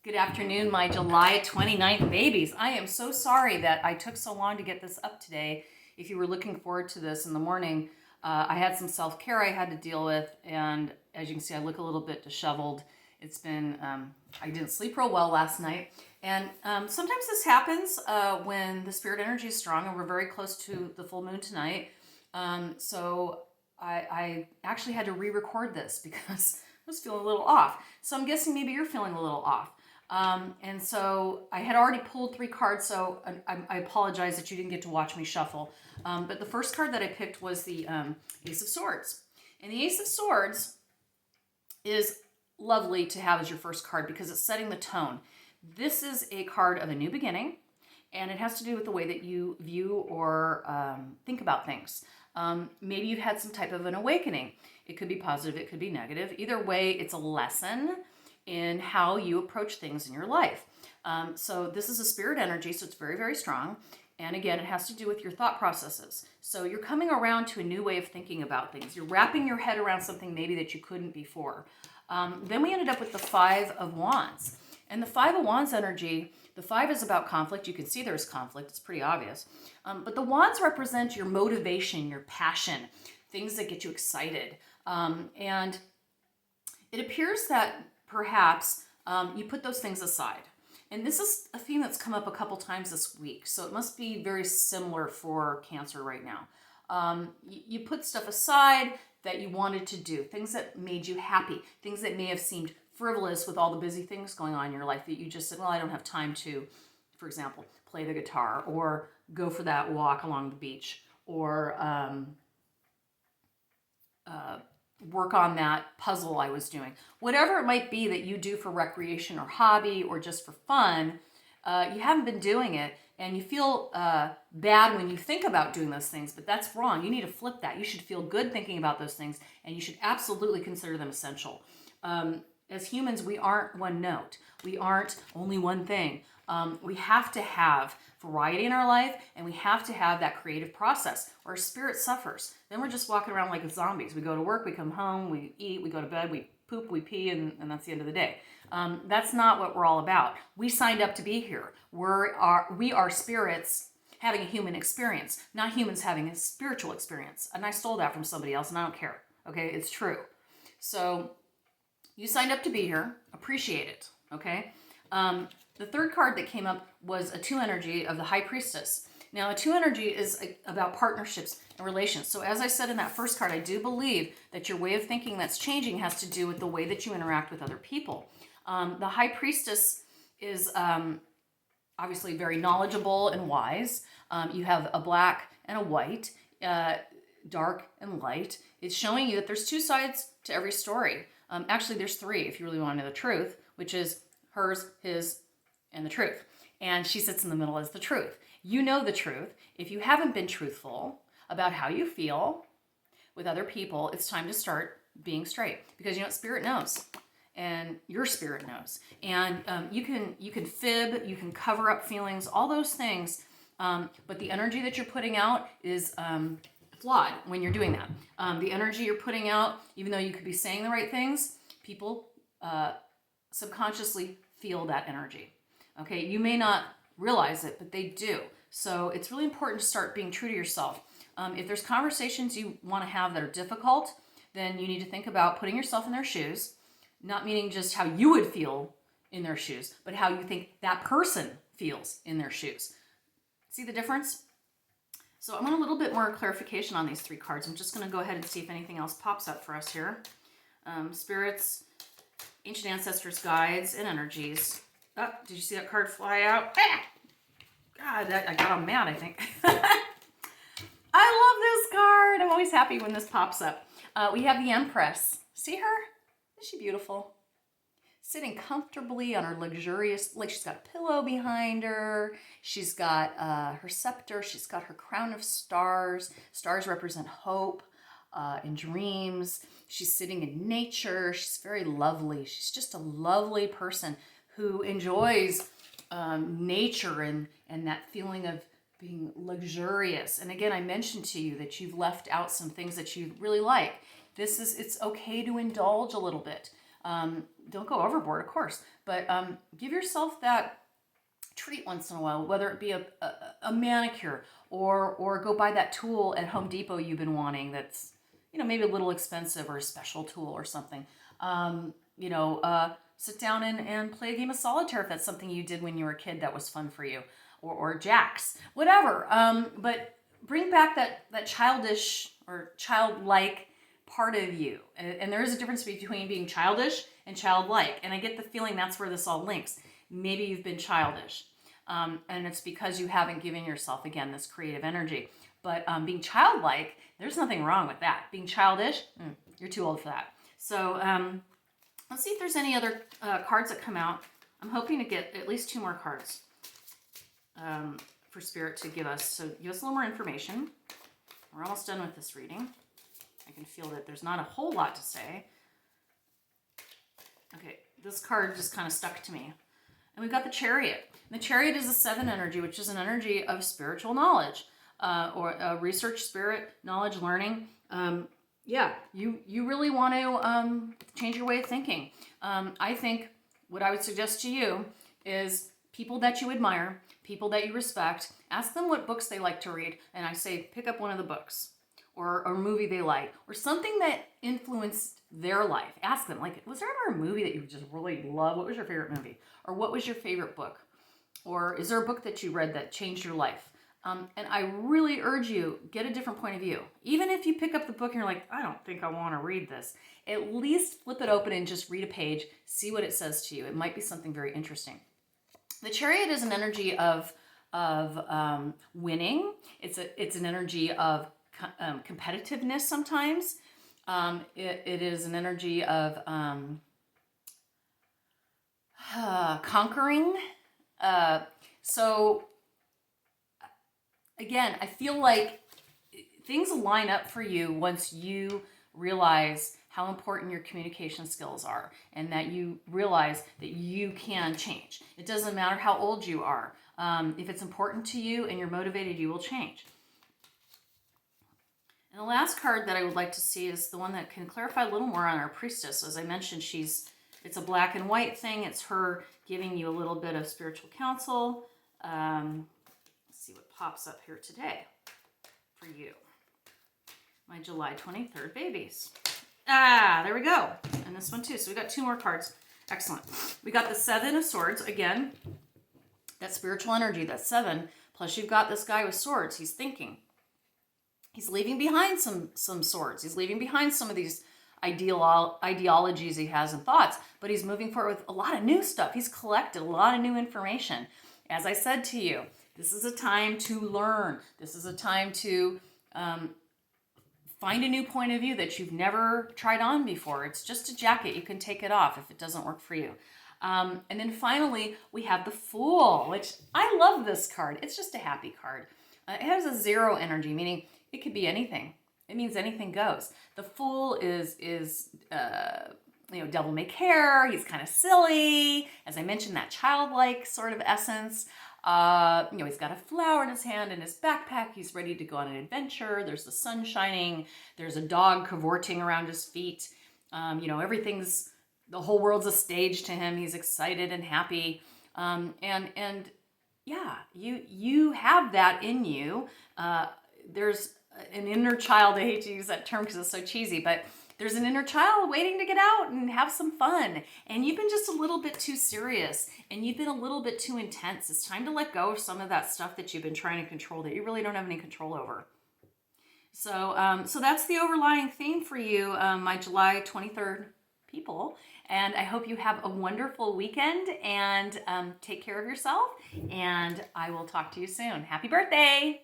Good afternoon, my July 29th babies. I am so sorry that I took so long to get this up today. If you were looking forward to this in the morning, I had some self-care I had to deal with, and as you can see, I look a little bit disheveled. It's been, I didn't sleep real well last night, and sometimes this happens when the spirit energy is strong, and we're very close to the full moon tonight. So I actually had to re-record this because I was feeling a little off. So I'm guessing maybe you're feeling a little off. And so I had already pulled 3 cards, so I apologize that you didn't get to watch me shuffle. But the first card that I picked was the Ace of Swords. And the Ace of Swords is lovely to have as your first card because it's setting the tone. This is a card of a new beginning, and it has to do with the way that you view or think about things. Maybe you've had some type of an awakening. It could be positive, it could be negative. Either way, it's a lesson in how you approach things in your life. So this is a spirit energy, so it's very, very strong. And again, it has to do with your thought processes. So you're coming around to a new way of thinking about things. You're wrapping your head around something maybe that you couldn't before. Then we ended up with the 5 of Wands. And the 5 of Wands energy, the 5 is about conflict. You can see there's conflict. It's pretty obvious. But the Wands represent your motivation, your passion, things that get you excited. And it appears that perhaps you put those things aside. And this is a theme that's come up a couple times this week, so it must be very similar for Cancer right now. You put stuff aside that you wanted to do, things that made you happy, things that may have seemed frivolous with all the busy things going on in your life that you just said, well, I don't have time to, for example, play the guitar or go for that walk along the beach or work on that puzzle I was doing. Whatever it might be that you do for recreation or hobby or just for fun, you haven't been doing it and you feel bad when you think about doing those things, but that's wrong. You need to flip that. You should feel good thinking about those things and you should absolutely consider them essential. As humans, we aren't one note. We aren't only one thing. We have to have variety in our life, and we have to have that creative process, or our spirit suffers. Then we're just walking around like zombies. We go to work, we come home, we eat, we go to bed, we poop, we pee, and that's the end of the day. That's not what we're all about. We signed up to be here. We are spirits having a human experience, not humans having a spiritual experience. And I stole that from somebody else, and I don't care. Okay, it's true. So you signed up to be here. Appreciate it. Okay. The third card that came up was a 2 energy of the High Priestess. Now, a 2 energy is about partnerships and relations. So as I said in that first card, I do believe that your way of thinking that's changing has to do with the way that you interact with other people. The High Priestess is obviously very knowledgeable and wise. You have a black and a white, dark and light. It's showing you that there's 2 sides to every story. Actually, there's 3 if you really want to know the truth, which is hers, his, and the truth. And she sits in the middle as the truth. You know the truth. If you haven't been truthful about how you feel with other people, it's time to start being straight. Because you know what? Spirit knows. And your spirit knows. And you can fib, you can cover up feelings, all those things. But the energy that you're putting out is flawed when you're doing that. The energy you're putting out, even though you could be saying the right things, people subconsciously feel that energy. Okay, you may not realize it, but they do. So it's really important to start being true to yourself. If there's conversations you want to have that are difficult, then you need to think about putting yourself in their shoes, not meaning just how you would feel in their shoes, but how you think that person feels in their shoes. See the difference? So I want a little bit more clarification on these 3 cards. I'm just going to go ahead and see if anything else pops up for us here. Spirits, ancient ancestors, guides, and energies. Oh, did you see that card fly out? Ah! God, I got him mad, I think. I love this card. I'm always happy when this pops up. We have the Empress. See her? Isn't she beautiful? Sitting comfortably on her luxurious, like she's got a pillow behind her. She's got her scepter. She's got her crown of stars. Stars represent hope and dreams. She's sitting in nature. She's very lovely. She's just a lovely person who enjoys nature and that feeling of being luxurious. And again, I mentioned to you that you've left out some things that you really like. It's okay to indulge a little bit. Don't go overboard, of course, but give yourself that treat once in a while, whether it be a manicure or go buy that tool at Home Depot you've been wanting that's, maybe a little expensive, or a special tool or something. Sit down and play a game of solitaire if that's something you did when you were a kid that was fun for you, or jacks, whatever. But bring back that childish or childlike part of you. And there is a difference between being childish and childlike. And I get the feeling that's where this all links. Maybe you've been childish. And it's because you haven't given yourself, again, this creative energy. But being childlike, there's nothing wrong with that. Being childish, you're too old for that. So let's see if there's any other cards that come out. I'm hoping to get at least 2 more cards for Spirit to give us. So give us a little more information. We're almost done with this reading. I can feel that there's not a whole lot to say. Okay, this card just kind of stuck to me. And we've got the Chariot. And the Chariot is a 7 energy, which is an energy of spiritual knowledge, or research, spirit, knowledge, learning. You really want to change your way of thinking. I think what I would suggest to you is people that you admire, people that you respect, ask them what books they like to read. And I say, pick up one of the books, or a movie they like, or something that influenced their life. Ask them, like, was there ever a movie that you just really loved? What was your favorite movie? Or what was your favorite book? Or is there a book that you read that changed your life? And I really urge you, get a different point of view. Even if you pick up the book and you're like, I don't think I want to read this, at least flip it open and just read a page, see what it says to you. It might be something very interesting. The Chariot is an energy of winning. It's an energy of competitiveness sometimes. It is an energy of conquering. So again, I feel like things will line up for you once you realize how important your communication skills are, and that you realize that you can change. It doesn't matter how old you are. If it's important to you and you're motivated, you will change. And the last card that I would like to see is the one that can clarify a little more on our priestess. As I mentioned, it's a black and white thing. It's her giving you a little bit of spiritual counsel. Let's see what pops up here today for you. My July 23rd babies. There we go. And this one too. So we got 2 more cards. Excellent. We got the 7 of Swords. Again, that spiritual energy, that's 7. Plus you've got this guy with swords. He's thinking. He's leaving behind some swords. He's leaving behind some of these ideologies he has and thoughts, but he's moving forward with a lot of new stuff. He's collected a lot of new information. As I said to you, this is a time to learn. This is a time to find a new point of view that you've never tried on before. It's just a jacket. You can take it off if it doesn't work for you. And then finally, we have the Fool, which I love this card. It's just a happy card. It has a 0 energy, meaning it could be anything. It means anything goes. The Fool is devil may care. He's kind of silly. As I mentioned, that childlike sort of essence. He's got a flower in his hand, in his backpack. He's ready to go on an adventure. There's the sun shining. There's a dog cavorting around his feet. The whole world's a stage to him. He's excited and happy. You have that in you. There's an inner child. I hate to use that term because it's so cheesy, but there's an inner child waiting to get out and have some fun. And you've been just a little bit too serious, and you've been a little bit too intense. It's time to let go of some of that stuff that you've been trying to control that you really don't have any control over. So that's the overlying theme for you, my July 23rd people. And I hope you have a wonderful weekend, and take care of yourself. And I will talk to you soon. Happy birthday!